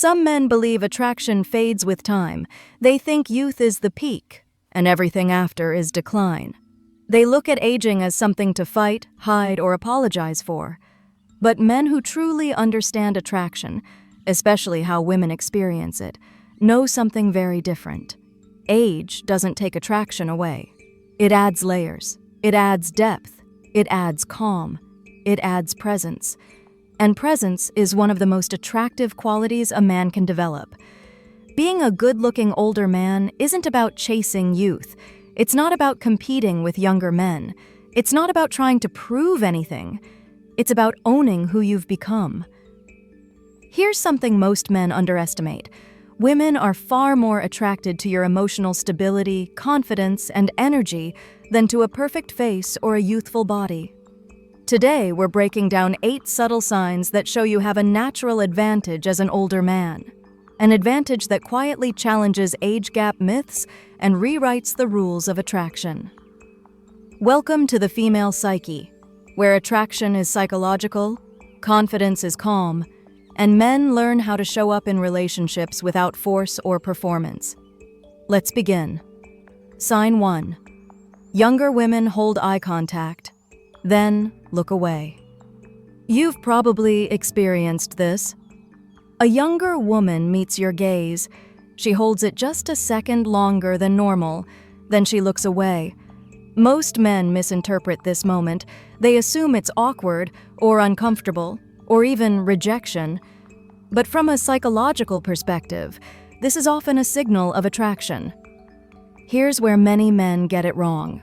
Some men believe attraction fades with time. They think youth is the peak, and everything after is decline. They look at aging as something to fight, hide, or apologize for. But men who truly understand attraction, especially how women experience it, know something very different. Age doesn't take attraction away. It adds layers. It adds depth. It adds calm. It adds presence. And presence is one of the most attractive qualities a man can develop. Being a good-looking older man isn't about chasing youth. It's not about competing with younger men. It's not about trying to prove anything. It's about owning who you've become. Here's something most men underestimate. Women are far more attracted to your emotional stability, confidence, and energy than to a perfect face or a youthful body. Today, we're breaking down 8 subtle signs that show you have a natural advantage as an older man. An advantage that quietly challenges age gap myths and rewrites the rules of attraction. Welcome to the female psyche, where attraction is psychological, confidence is calm, and men learn how to show up in relationships without force or performance. Let's begin. Sign 1. Younger women hold eye contact, then look away. You've probably experienced this. A younger woman meets your gaze. She holds it just a second longer than normal, then she looks away. Most men misinterpret this moment. They assume it's awkward or uncomfortable, or even rejection. But from a psychological perspective, this is often a signal of attraction. Here's where many men get it wrong.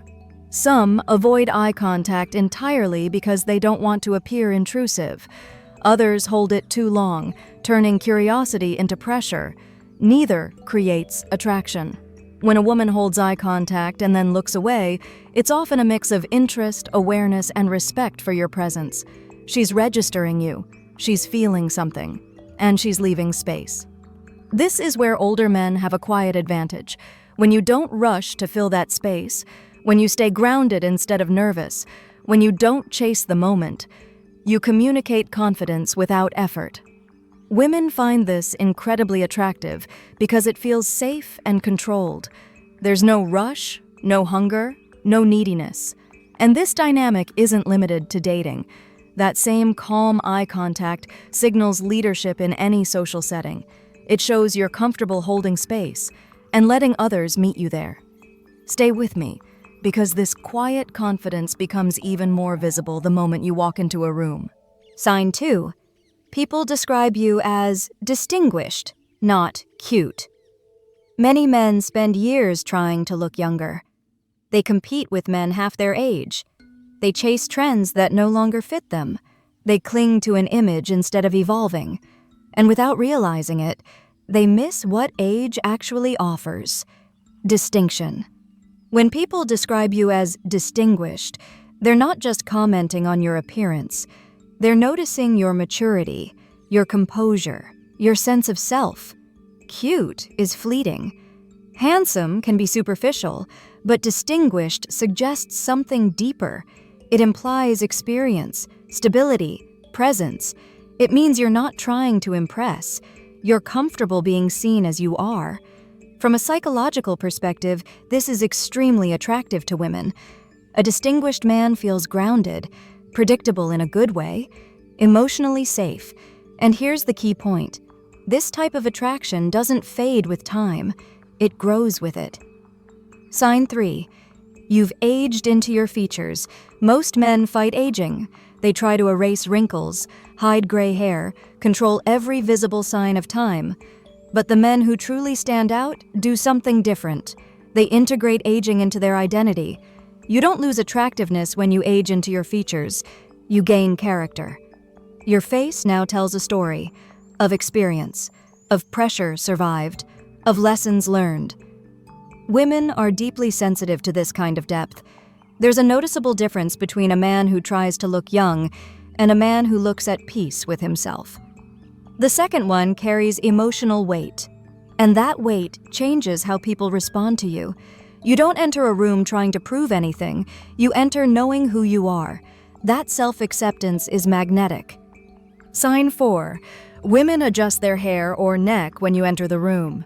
Some avoid eye contact entirely because they don't want to appear intrusive. Others hold it too long, turning curiosity into pressure. Neither creates attraction. When a woman holds eye contact and then looks away, it's often a mix of interest, awareness, and respect for your presence. She's registering you, she's feeling something, and she's leaving space. This is where older men have a quiet advantage. When you don't rush to fill that space, when you stay grounded instead of nervous, when you don't chase the moment, you communicate confidence without effort. Women find this incredibly attractive because it feels safe and controlled. There's no rush, no hunger, no neediness. And this dynamic isn't limited to dating. That same calm eye contact signals leadership in any social setting. It shows you're comfortable holding space and letting others meet you there. Stay with me, because this quiet confidence becomes even more visible the moment you walk into a room. Sign 2. People describe you as distinguished, not cute. Many men spend years trying to look younger. They compete with men half their age. They chase trends that no longer fit them. They cling to an image instead of evolving. And without realizing it, they miss what age actually offers: distinction. When people describe you as distinguished, they're not just commenting on your appearance. They're noticing your maturity, your composure, your sense of self. Cute is fleeting. Handsome can be superficial, but distinguished suggests something deeper. It implies experience, stability, presence. It means you're not trying to impress. You're comfortable being seen as you are. From a psychological perspective, this is extremely attractive to women. A distinguished man feels grounded, predictable in a good way, emotionally safe. And here's the key point. This type of attraction doesn't fade with time. It grows with it. Sign 3. You've aged into your features. Most men fight aging. They try to erase wrinkles, hide gray hair, control every visible sign of time. But the men who truly stand out do something different. They integrate aging into their identity. You don't lose attractiveness when you age into your features. You gain character. Your face now tells a story of experience, of pressure survived, of lessons learned. Women are deeply sensitive to this kind of depth. There's a noticeable difference between a man who tries to look young and a man who looks at peace with himself. The second one carries emotional weight, and that weight changes how people respond to you. You don't enter a room trying to prove anything. You enter knowing who you are. That self-acceptance is magnetic. Sign 4. Women adjust their hair or neck when you enter the room.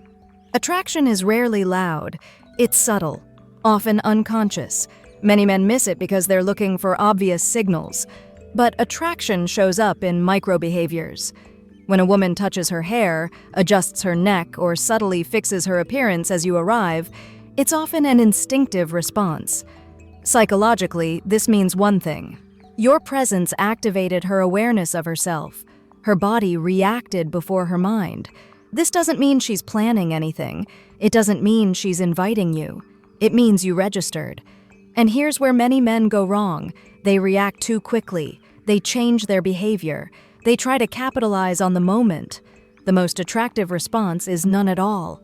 Attraction is rarely loud. It's subtle, often unconscious. Many men miss it because they're looking for obvious signals. But attraction shows up in micro-behaviors. When a woman touches her hair, adjusts her neck, or subtly fixes her appearance as you arrive, it's often an instinctive response. Psychologically, this means one thing. Your presence activated her awareness of herself. Her body reacted before her mind. This doesn't mean she's planning anything. It doesn't mean she's inviting you. It means you registered. And here's where many men go wrong. They react too quickly. They change their behavior. They try to capitalize on the moment. The most attractive response is none at all.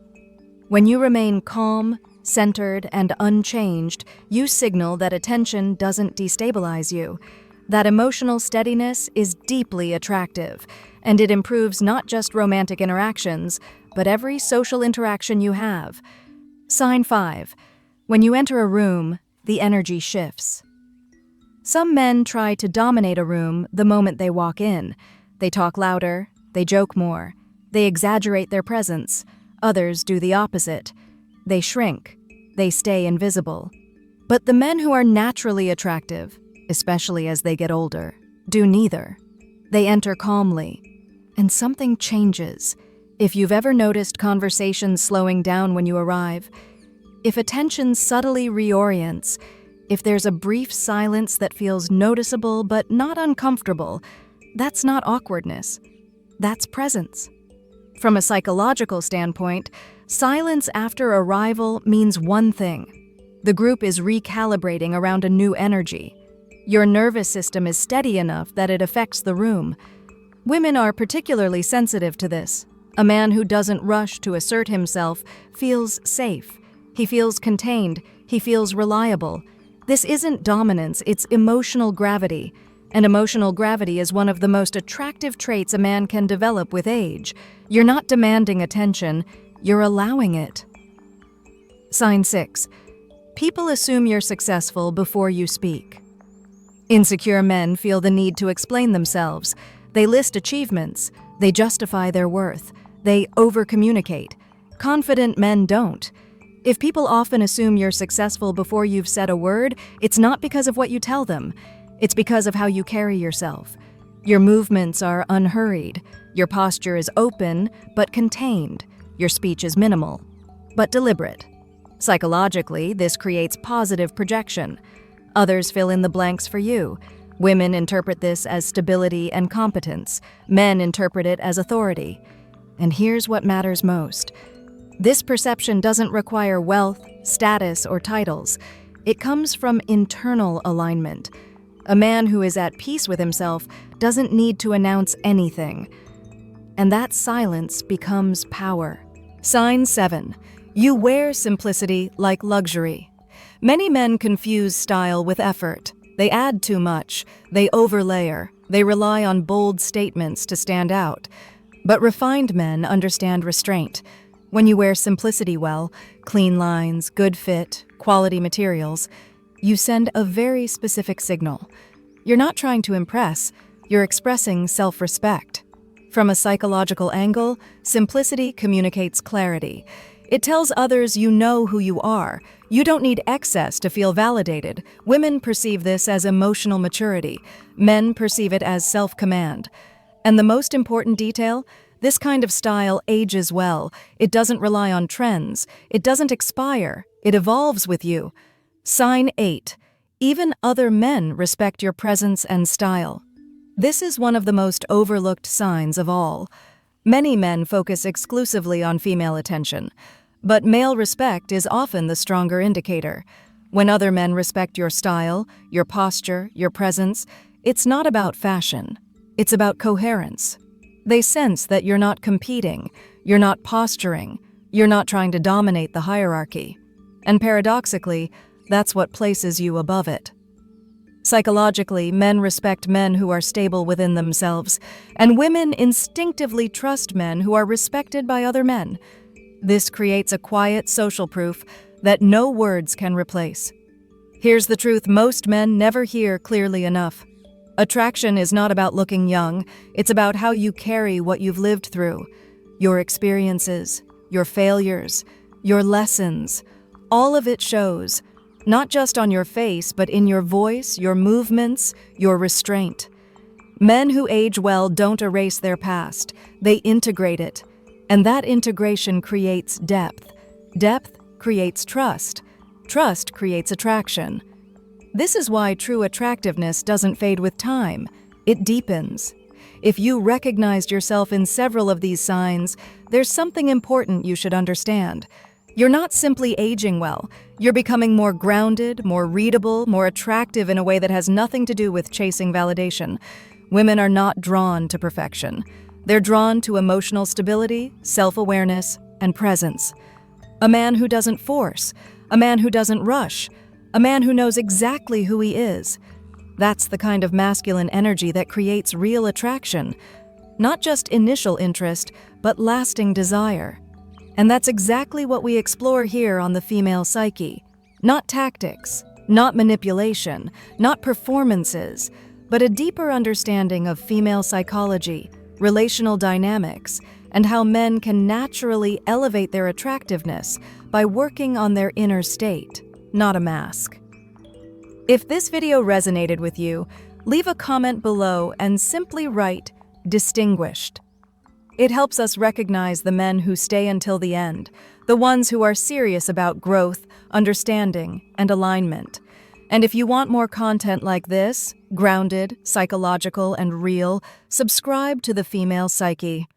When you remain calm, centered, and unchanged, you signal that attention doesn't destabilize you. That emotional steadiness is deeply attractive, and it improves not just romantic interactions, but every social interaction you have. Sign 5. When you enter a room, the energy shifts. Some men try to dominate a room the moment they walk in. They talk louder, they joke more, they exaggerate their presence. Others do the opposite. They shrink, they stay invisible. But the men who are naturally attractive, especially as they get older, do neither. They enter calmly, and something changes. If you've ever noticed conversations slowing down when you arrive, if attention subtly reorients, if there's a brief silence that feels noticeable but not uncomfortable, that's not awkwardness. That's presence. From a psychological standpoint, silence after arrival means one thing. The group is recalibrating around a new energy. Your nervous system is steady enough that it affects the room. Women are particularly sensitive to this. A man who doesn't rush to assert himself feels safe. He feels contained. He feels reliable. This isn't dominance, it's emotional gravity. And emotional gravity is one of the most attractive traits a man can develop with age. You're not demanding attention, you're allowing it. Sign 6. People assume you're successful before you speak. Insecure men feel the need to explain themselves. They list achievements. They justify their worth. They over-communicate. Confident men don't. If people often assume you're successful before you've said a word, it's not because of what you tell them. It's because of how you carry yourself. Your movements are unhurried. Your posture is open, but contained. Your speech is minimal, but deliberate. Psychologically, this creates positive projection. Others fill in the blanks for you. Women interpret this as stability and competence. Men interpret it as authority. And here's what matters most. This perception doesn't require wealth, status, or titles. It comes from internal alignment. A man who is at peace with himself doesn't need to announce anything. And that silence becomes power. Sign 7. You wear simplicity like luxury. Many men confuse style with effort. They add too much. They overlayer. They rely on bold statements to stand out. But refined men understand restraint. When you wear simplicity well, clean lines, good fit, quality materials, you send a very specific signal. You're not trying to impress, you're expressing self-respect. From a psychological angle, simplicity communicates clarity. It tells others you know who you are. You don't need excess to feel validated. Women perceive this as emotional maturity. Men perceive it as self-command. And the most important detail? This kind of style ages well. It doesn't rely on trends. It doesn't expire. It evolves with you. Sign 8. Even other men respect your presence and style. This is one of the most overlooked signs of all. Many men focus exclusively on female attention, but male respect is often the stronger indicator. When other men respect your style, your posture, your presence, it's not about fashion. It's about coherence. They sense that you're not competing, you're not posturing, you're not trying to dominate the hierarchy. And paradoxically, that's what places you above it. Psychologically, men respect men who are stable within themselves, and women instinctively trust men who are respected by other men. This creates a quiet social proof that no words can replace. Here's the truth most men never hear clearly enough. Attraction is not about looking young, it's about how you carry what you've lived through. Your experiences, your failures, your lessons, all of it shows, not just on your face, but in your voice, your movements, your restraint. Men who age well don't erase their past, they integrate it. And that integration creates depth. Depth creates trust. Trust creates attraction. This is why true attractiveness doesn't fade with time. It deepens. If you recognized yourself in several of these signs, there's something important you should understand. You're not simply aging well. You're becoming more grounded, more readable, more attractive in a way that has nothing to do with chasing validation. Women are not drawn to perfection. They're drawn to emotional stability, self-awareness, and presence. A man who doesn't force, a man who doesn't rush, a man who knows exactly who he is. That's the kind of masculine energy that creates real attraction. Not just initial interest, but lasting desire. And that's exactly what we explore here on the female psyche. Not tactics, not manipulation, not performances, but a deeper understanding of female psychology, relational dynamics, and how men can naturally elevate their attractiveness by working on their inner state, not a mask. If this video resonated with you, leave a comment below and simply write "distinguished." It helps us recognize the men who stay until the end, the ones who are serious about growth, understanding, and alignment. And if you want more content like this, grounded, psychological, and real, subscribe to The Female Psyche.